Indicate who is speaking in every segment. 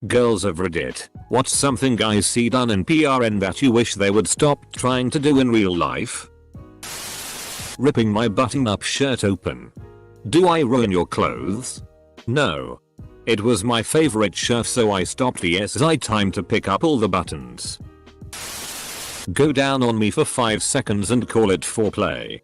Speaker 1: Girls of Reddit, what's something guys see done in PRN that you wish they would stop trying to do in real life? Ripping my button-up shirt open. Do I ruin your clothes? No. It was my favorite shirt, so I stopped the SI time to pick up all the buttons. Go down on me for 5 seconds and call it foreplay.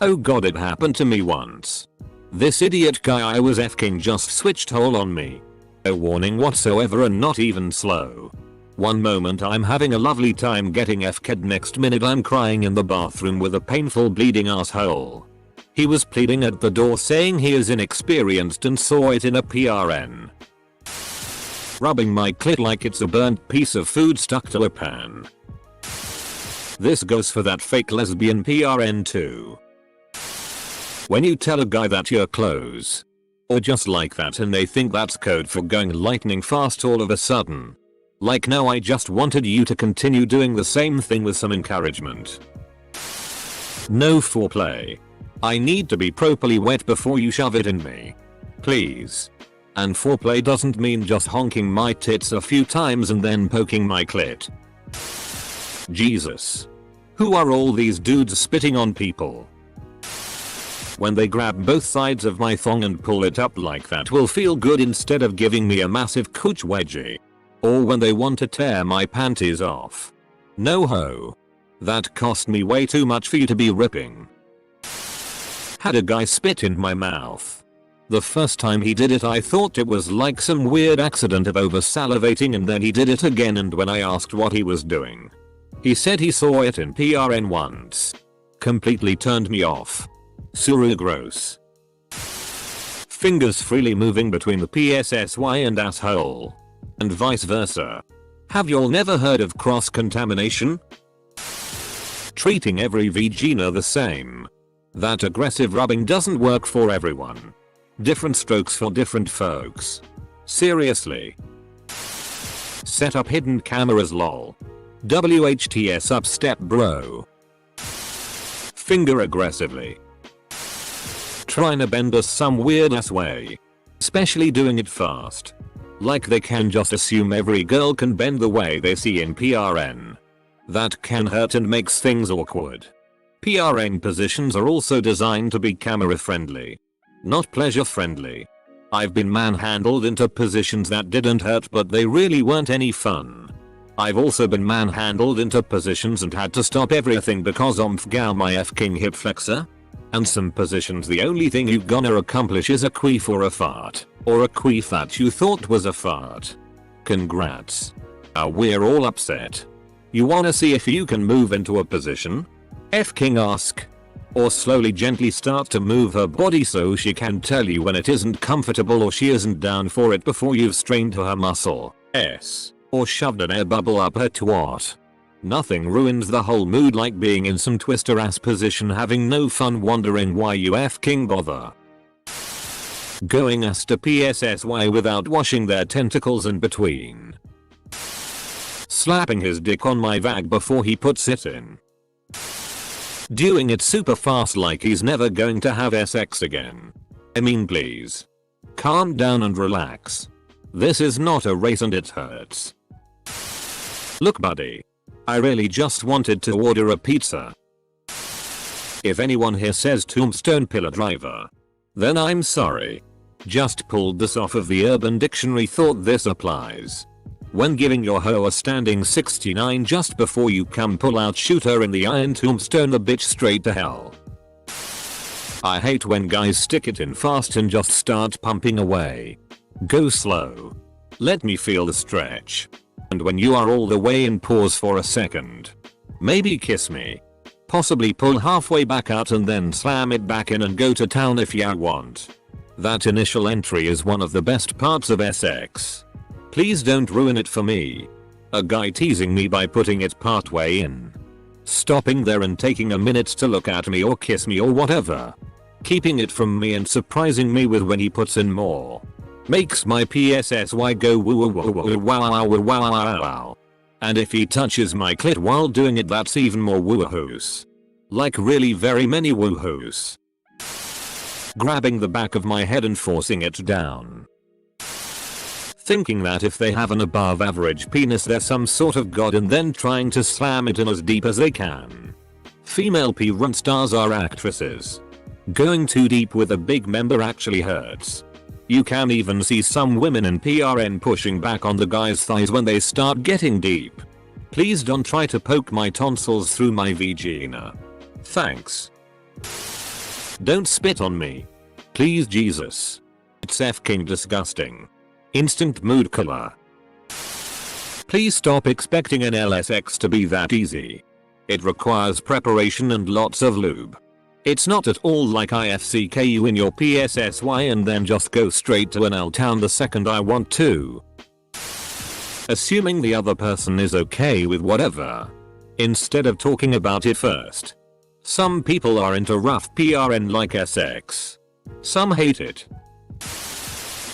Speaker 1: Oh god, it happened to me once. This idiot guy I was f***ing just switched hole on me. No warning whatsoever and not even slow. One moment I'm having a lovely time getting f***ed, next minute I'm crying in the bathroom with a painful bleeding asshole. He was pleading at the door saying he is inexperienced and saw it in a PRN. Rubbing my clit like it's a burnt piece of food stuck to a pan. This goes for that fake lesbian PRN too. When you tell a guy that you're close, or just like that, and they think that's code for going lightning fast all of a sudden. Like, no, I just wanted you to continue doing the same thing with some encouragement. No foreplay. I need to be properly wet before you shove it in me. Please. And foreplay doesn't mean just honking my tits a few times and then poking my clit. Jesus. Who are all these dudes spitting on people? When they grab both sides of my thong and pull it up like that will feel good instead of giving me a massive cooch wedgie. Or when they want to tear my panties off. No ho. That cost me way too much for you to be ripping. Had a guy spit in my mouth. The first time he did it I thought it was like some weird accident of over salivating, and then he did it again, and when I asked what he was doing, he said he saw it in PRN once. Completely turned me off. Suru gross. Fingers freely moving between the PSSY and asshole. And vice versa. Have y'all never heard of cross-contamination? Treating every vagina the same. That aggressive rubbing doesn't work for everyone. Different strokes for different folks. Seriously. Set up hidden cameras lol. WHTS up step bro. Finger aggressively. Trying to bend us some weird ass way. Especially doing it fast. Like they can just assume every girl can bend the way they see in PRN. That can hurt and makes things awkward. PRN positions are also designed to be camera friendly. Not pleasure friendly. I've been manhandled into positions that didn't hurt, but they really weren't any fun. I've also been manhandled into positions and had to stop everything because gal my f-king hip flexor. And some positions the only thing you gonna accomplish is a queef or a fart. Or a queef that you thought was a fart. Congrats. We're all upset. You wanna see if you can move into a position? F-king ask. Or slowly gently start to move her body so she can tell you when it isn't comfortable or she isn't down for it before you've strained her muscle. Or shoved an air bubble up her twat. Nothing ruins the whole mood like being in some twister ass position having no fun wondering why you f-king bother. Going ass to PSSY without washing their tentacles in between. Slapping his dick on my vag before he puts it in. Doing it super fast like he's never going to have sex again. I mean, please. Calm down and relax. This is not a race and it hurts. Look buddy. I really just wanted to order a pizza. If anyone here says Tombstone Pillar Driver, then I'm sorry. Just pulled this off of the Urban Dictionary, thought this applies. When giving your hoe a standing 69 just before you come, pull out, shoot her in the eye and tombstone the bitch straight to hell. I hate when guys stick it in fast and just start pumping away. Go slow. Let me feel the stretch. And when you are all the way in, pause for a second. Maybe kiss me. Possibly pull halfway back out and then slam it back in and go to town if ya want. That initial entry is one of the best parts of sex. Please don't ruin it for me. A guy teasing me by putting it partway in. Stopping there and taking a minute to look at me or kiss me or whatever. Keeping it from me and surprising me with when he puts in more. Makes my PSSY go woo woo woo woo wow wow wow wow wow wow. And if he touches my clit while doing it, that's even more woohoos. Like really very many woohoos. Grabbing the back of my head and forcing it down. thinking that if they have an above average penis they're some sort of god and then trying to slam it in as deep as they can. Female porn stars are actresses. Going too deep with a big member actually hurts. You can even see some women in PRN pushing back on the guy's thighs when they start getting deep. Please don't try to poke my tonsils through my vagina. Thanks. Don't spit on me. Please Jesus. It's f***ing disgusting. Instant mood killer. Please stop expecting an LSX to be that easy. It requires preparation and lots of lube. It's not at all like IFCK you in your PSSY and then just go straight to an L-town the second I want to. Assuming the other person is okay with whatever. Instead of talking about it first. Some people are into rough PRN like SX. Some hate it.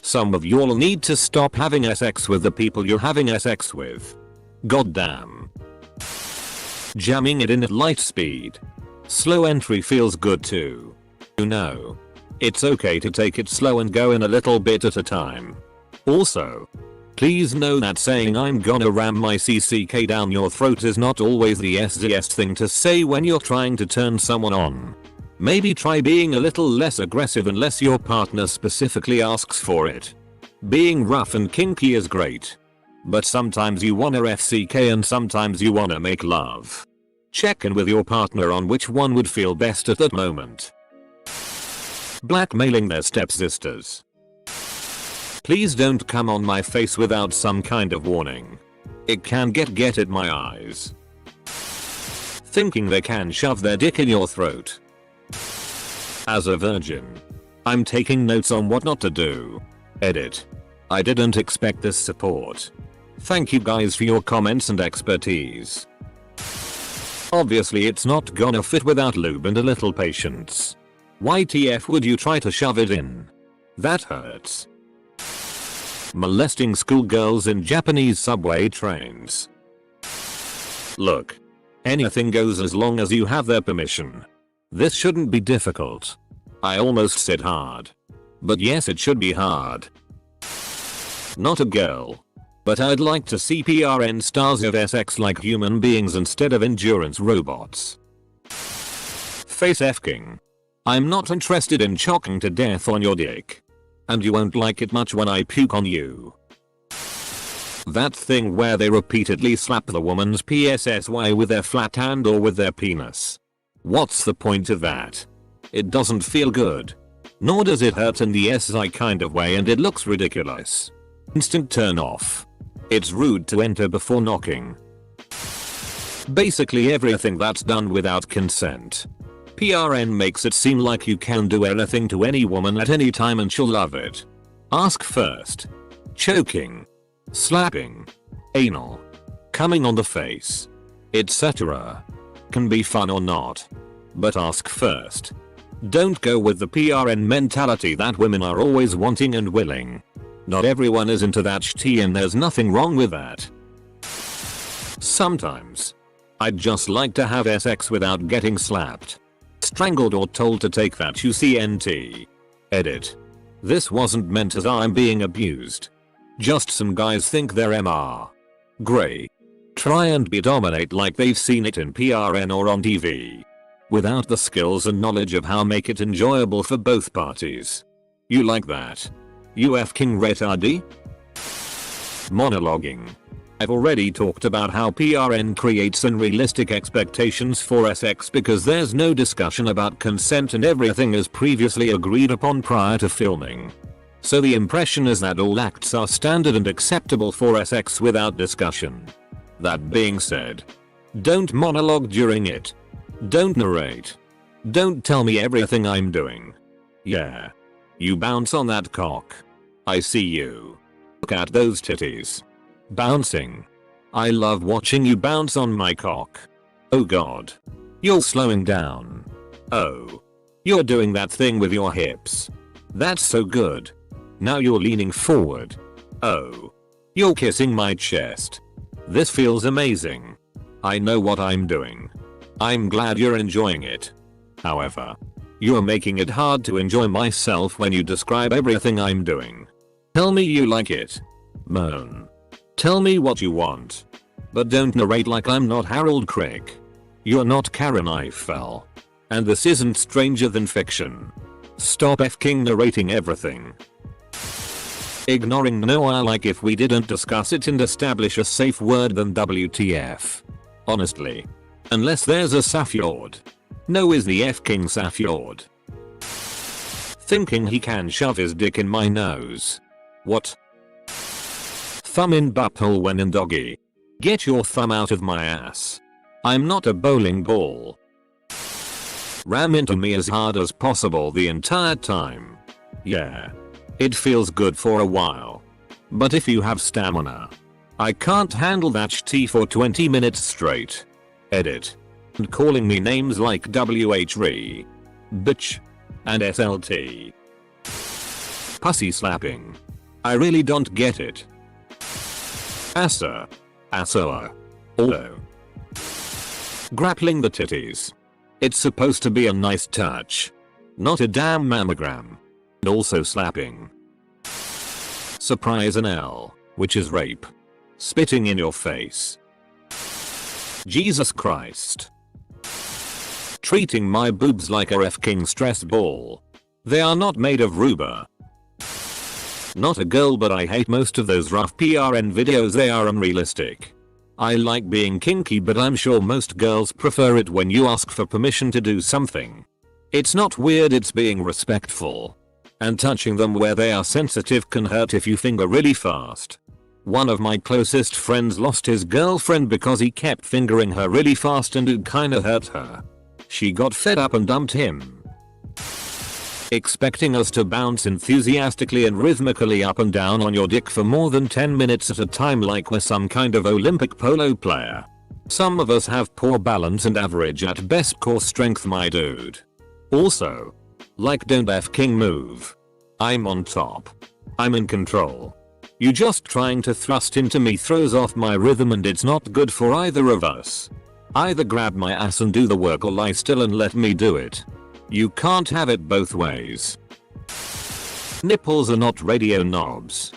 Speaker 1: Some of y'all need to stop having SX with the people you're having SX with. Goddamn. Jamming it in at light speed. Slow entry feels good too. You know. It's okay to take it slow and go in a little bit at a time. Also, please know that saying I'm gonna ram my CCK down your throat is not always the easiest thing to say when you're trying to turn someone on. Maybe try being a little less aggressive unless your partner specifically asks for it. Being rough and kinky is great. But sometimes you wanna FCK and sometimes you wanna make love. Check in with your partner on which one would feel best at that moment. Blackmailing their stepsisters. Please don't come on my face without some kind of warning. It can get at my eyes. Thinking they can shove their dick in your throat. As a virgin, I'm taking notes on what not to do. Edit. I didn't expect this support. Thank you guys for your comments and expertise. Obviously it's not gonna fit without lube and a little patience. YTF would you try to shove it in? That hurts. Molesting schoolgirls in Japanese subway trains. Look. Anything goes as long as you have their permission. This shouldn't be difficult. I almost said hard. But yes, it should be hard. Not a girl. But I'd like to see PRN stars of SX like human beings instead of endurance robots. Face F-king. I'm not interested in choking to death on your dick. And you won't like it much when I puke on you. That thing where they repeatedly slap the woman's PSSY with their flat hand or with their penis. What's the point of that? It doesn't feel good. Nor does it hurt in the SI kind of way and it looks ridiculous. Instant turn off. It's rude to enter before knocking. Basically everything that's done without consent. PRN makes it seem like you can do anything to any woman at any time and she'll love it. Ask first. Choking. Slapping. Anal. Coming on the face. Etc. Can be fun or not. But ask first. Don't go with the PRN mentality that women are always wanting and willing. Not everyone is into that shit and there's nothing wrong with that. Sometimes. I'd just like to have SX without getting slapped. Strangled or told to take that UCNT. Edit. This wasn't meant as I'm being abused. Just some guys think they're MR. Grey. Try and be dominate like they've seen it in PRN or on TV. Without the skills and knowledge of how make it enjoyable for both parties. You like that? UF King retarded? Monologuing. I've already talked about how PRN creates unrealistic expectations for SX because there's no discussion about consent and everything is previously agreed upon prior to filming. So the impression is that all acts are standard and acceptable for SX without discussion. That being said, don't monologue during it. Don't narrate. Don't tell me everything I'm doing. Yeah. You bounce on that cock. I see you. Look at those titties. Bouncing. I love watching you bounce on my cock. Oh god. You're slowing down. Oh. You're doing that thing with your hips. That's so good. Now you're leaning forward. Oh. You're kissing my chest. This feels amazing. I know what I'm doing. I'm glad you're enjoying it. However, you're making it hard to enjoy myself when you describe everything I'm doing. Tell me you like it. Moan. Tell me what you want. But don't narrate like I'm not Harold Crick. You're not Karen Eiffel. And this isn't Stranger Than Fiction. Stop f***ing narrating everything. Ignoring no, I like if we didn't discuss it and establish a safe word than WTF. Honestly. Unless there's a Safjord. No is the f***ing Safjord. Thinking he can shove his dick in my nose. What? Thumb in butthole when in doggy. Get your thumb out of my ass. I'm not a bowling ball. Ram into me as hard as possible the entire time. Yeah. It feels good for a while. But if you have stamina. I can't handle that shit for 20 minutes straight. Edit. And calling me names like WHRE. Bitch. And SLT. Pussy slapping. I really don't get it. Assa. Assoa. Although. Grappling the titties. It's supposed to be a nice touch. Not a damn mammogram. And also slapping. Surprise an L, which is rape. Spitting in your face. Jesus Christ. Treating my boobs like a f***ing stress ball. They are not made of rubber. Not a girl, but I hate most of those rough PRN videos, they are unrealistic. I like being kinky, but I'm sure most girls prefer it when you ask for permission to do something. It's not weird, it's being respectful. And touching them where they are sensitive can hurt if you finger really fast. One of my closest friends lost his girlfriend because he kept fingering her really fast and it kinda hurt her. She got fed up and dumped him. Expecting us to bounce enthusiastically and rhythmically up and down on your dick for more than 10 minutes at a time like we're some kind of Olympic polo player. Some of us have poor balance and average at best core strength, my dude. Also, like, don't f***ing move. I'm on top. I'm in control. You just trying to thrust into me throws off my rhythm and it's not good for either of us. Either grab my ass and do the work or lie still and let me do it. You can't have it both ways. Nipples are not radio knobs.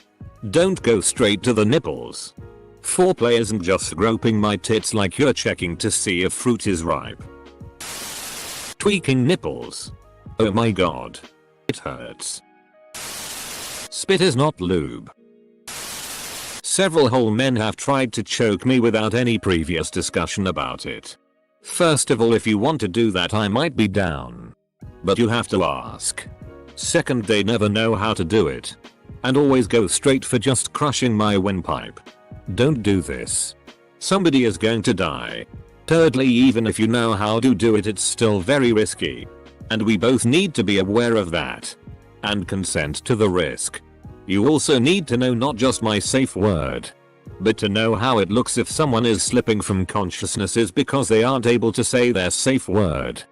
Speaker 1: Don't go straight to the nipples. Foreplay isn't just groping my tits like you're checking to see if fruit is ripe. Tweaking nipples. Oh my god. It hurts. Spit is not lube. Several whole men have tried to choke me without any previous discussion about it. First of all, if you want to do that, I might be down. But you have to ask. Second, they never know how to do it. And always go straight for just crushing my windpipe. Don't do this. Somebody is going to die. Thirdly, even if you know how to do it, it's still very risky. And we both need to be aware of that. And consent to the risk. You also need to know not just my safe word, but to know how it looks if someone is slipping from consciousnesses because they aren't able to say their safe word.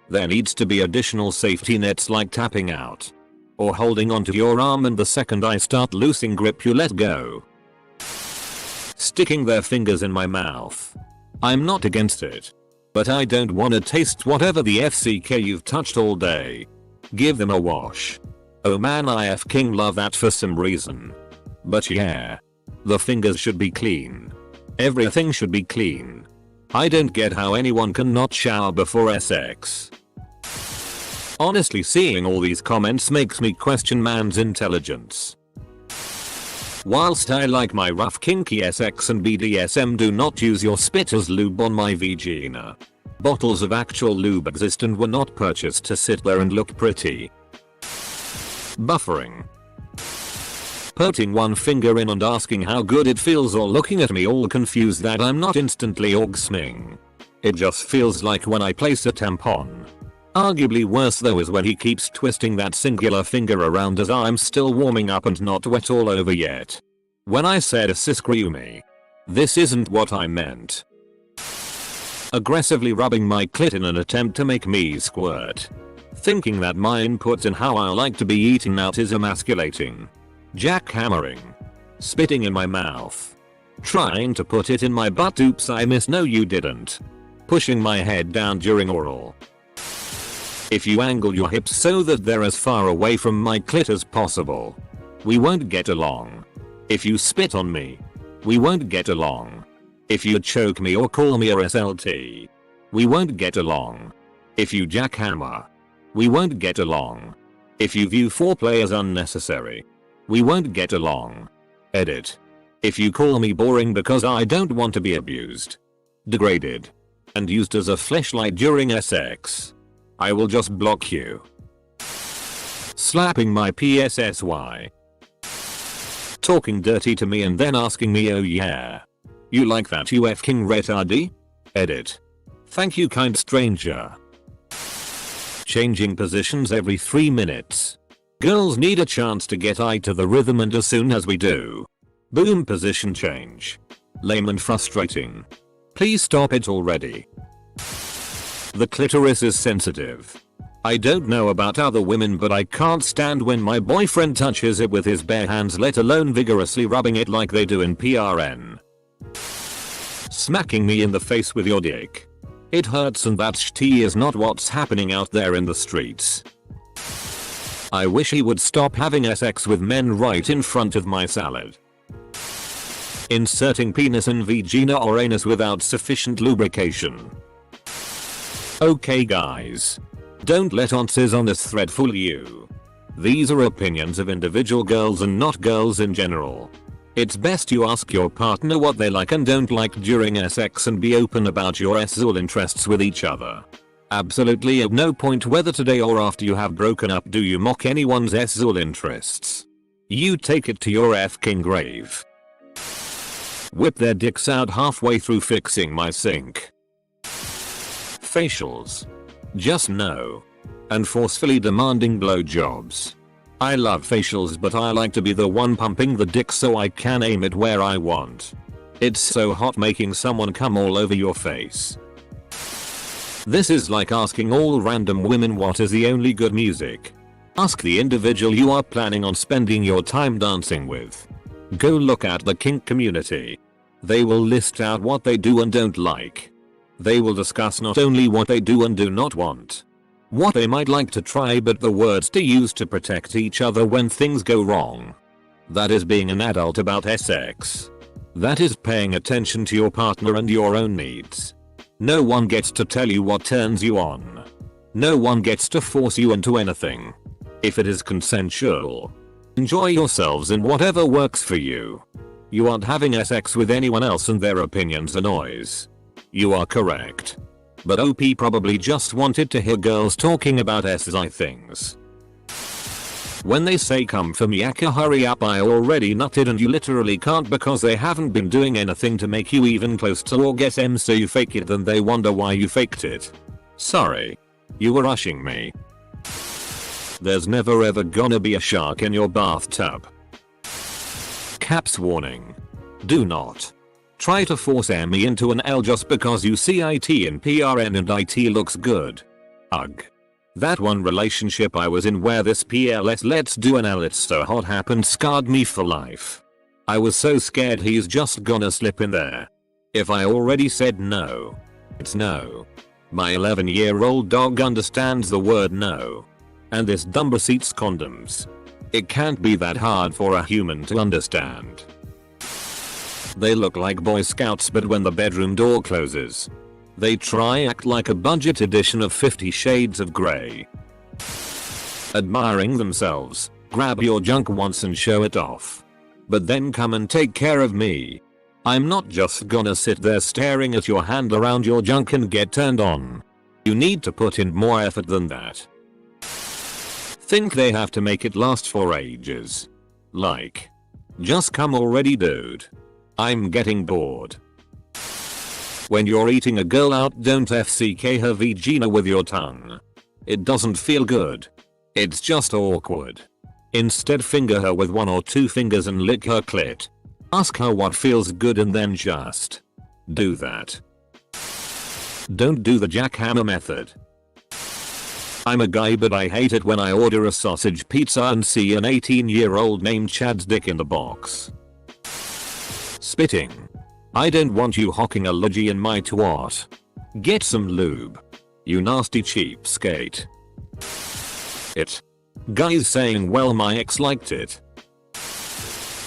Speaker 1: There needs to be additional safety nets like tapping out. Or holding onto your arm and the second I start losing grip you let go. Sticking their fingers in my mouth. I'm not against it. But I don't wanna taste whatever the FCK you've touched all day. Give them a wash. Oh man, I f***ing love that for some reason. But yeah. The fingers should be clean. Everything should be clean. I don't get how anyone can not shower before sex. Honestly, seeing all these comments makes me question man's intelligence. Whilst I like my rough kinky sex and BDSM, do not use your spit as lube on my vagina. Bottles of actual lube exist and were not purchased to sit there and look pretty. Buffering. Putting one finger in and asking how good it feels, or looking at me all confused that I'm not instantly orgasming. It just feels like when I place a tampon. Arguably worse though is when he keeps twisting that singular finger around as I'm still warming up and not wet all over yet. When I said screw me. This isn't what I meant. Aggressively rubbing my clit in an attempt to make me squirt. Thinking that my input in how I like to be eaten out is emasculating. Jackhammering. Spitting in my mouth. Trying to put it in my butt, oops I missed, no you didn't. Pushing my head down during oral. If you angle your hips so that they're as far away from my clit as possible, we won't get along. If you spit on me, we won't get along. If you choke me or call me a SLT, we won't get along. If you jackhammer, we won't get along. If you view foreplay as unnecessary, we won't get along. Edit. If you call me boring because I don't want to be abused, degraded, and used as a fleshlight during sex, I will just block you. Slapping my PSSY. Talking dirty to me and then asking me, oh yeah, you like that, you f***ing retarded? Edit. Thank you, kind stranger. Changing positions every 3 minutes. Girls need a chance to get to the rhythm, and as soon as we do, boom, position change. Lame and frustrating. Please stop it already. The clitoris is sensitive. I don't know about other women, but I can't stand when my boyfriend touches it with his bare hands, let alone vigorously rubbing it like they do in PRN. Smacking me in the face with your dick. It hurts, and that shit is not what's happening out there in the streets. I wish he would stop having sex with men right in front of my salad. Inserting penis in vagina or anus without sufficient lubrication. Okay guys, don't let answers on this thread fool you. These are opinions of individual girls and not girls in general. It's best you ask your partner what they like and don't like during sex and be open about your sexual interests with each other. Absolutely at no point, whether today or after you have broken up, do you mock anyone's sexual interests. You take it to your f***ing grave. Whip their dicks out halfway through fixing my sink. Facials. Just no. And forcefully demanding blowjobs. I love facials, but I like to be the one pumping the dick so I can aim it where I want. It's so hot making someone come all over your face. This is like asking all random women what is the only good music. Ask the individual you are planning on spending your time dancing with. Go look at the kink community. They will list out what they do and don't like. They will discuss not only what they do and do not want, what they might like to try, but the words to use to protect each other when things go wrong. That is being an adult about sex. That is paying attention to your partner and your own needs. No one gets to tell you what turns you on. No one gets to force you into anything. If it is consensual, enjoy yourselves in whatever works for you. You aren't having sex with anyone else and their opinions are noise. You are correct. But OP probably just wanted to hear girls talking about SI things. When they say come for me, Aka, hurry up, I already nutted and you literally can't because they haven't been doing anything to make you even close to orgasm, so you fake it, then they wonder why you faked it. Sorry. You were rushing me. There's never ever gonna be a shark in your bathtub. Caps warning. Do not try to force me into an L just because you see IT in PRN and IT looks good. Ugh. That one relationship I was in where this PLS let's do an L it's so hot happened scarred me for life. I was so scared he's just gonna slip in there. If I already said no, it's no. My 11-year-old dog understands the word no. And this dumb receipts condoms. It can't be that hard for a human to understand. They look like Boy Scouts, but when the bedroom door closes, they act like a budget edition of 50 Shades of Grey. Admiring themselves, grab your junk once and show it off. But then come and take care of me. I'm not just gonna sit there staring at your hand around your junk and get turned on. You need to put in more effort than that. Think they have to make it last for ages. Like, just come already, dude. I'm getting bored. When you're eating a girl out, don't FCK her vagina with your tongue. It doesn't feel good. It's just awkward. Instead, finger her with 1 or 2 fingers and lick her clit. Ask her what feels good and then just do that. Don't do the jackhammer method. I'm a guy, but I hate it when I order a sausage pizza and see an 18-year-old named Chad's dick in the box. Spitting. I don't want you hocking a lodgy in my twat. Get some lube. You nasty cheapskate. It. Guys saying well my ex liked it.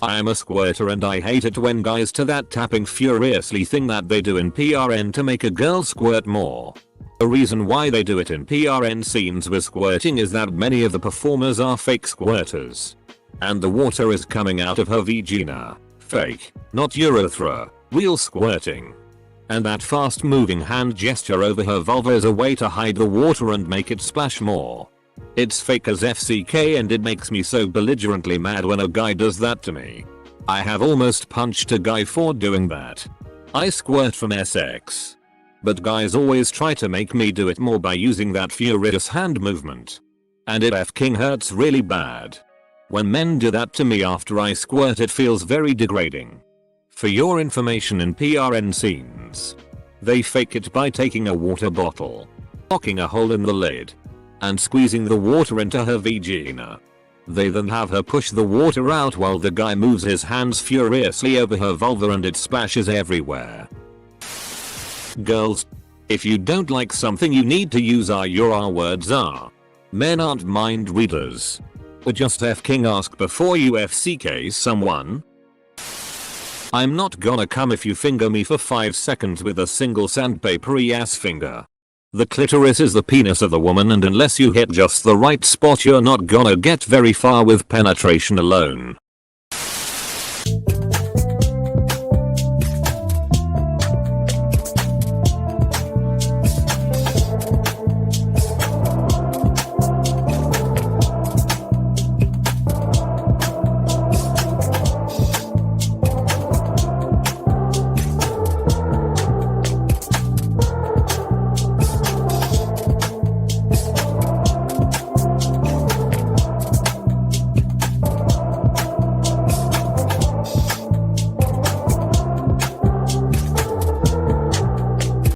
Speaker 1: I am a squirter and I hate it when guys do that tapping furiously thing that they do in PRN to make a girl squirt more. The reason why they do it in PRN scenes with squirting is that many of the performers are fake squirters. And the water is coming out of her vagina. Fake, not urethra, real squirting. And that fast moving hand gesture over her vulva is a way to hide the water and make it splash more. It's fake as FCK and it makes me so belligerently mad when a guy does that to me. I have almost punched a guy for doing that. I squirt from SX. But guys always try to make me do it more by using that furious hand movement. And it f***ing hurts really bad. When men do that to me after I squirt it feels very degrading. For your information, in PRN scenes, they fake it by taking a water bottle, poking a hole in the lid, and squeezing the water into her vagina. They then have her push the water out while the guy moves his hands furiously over her vulva and it splashes everywhere. Girls, if you don't like something you need to use your R words are. Men aren't mind readers. Or just f***ing ask before you FCK someone. I'm not gonna come if you finger me for 5 seconds with a single sandpapery ass finger. The clitoris is the penis of the woman and unless you hit just the right spot you're not gonna get very far with penetration alone.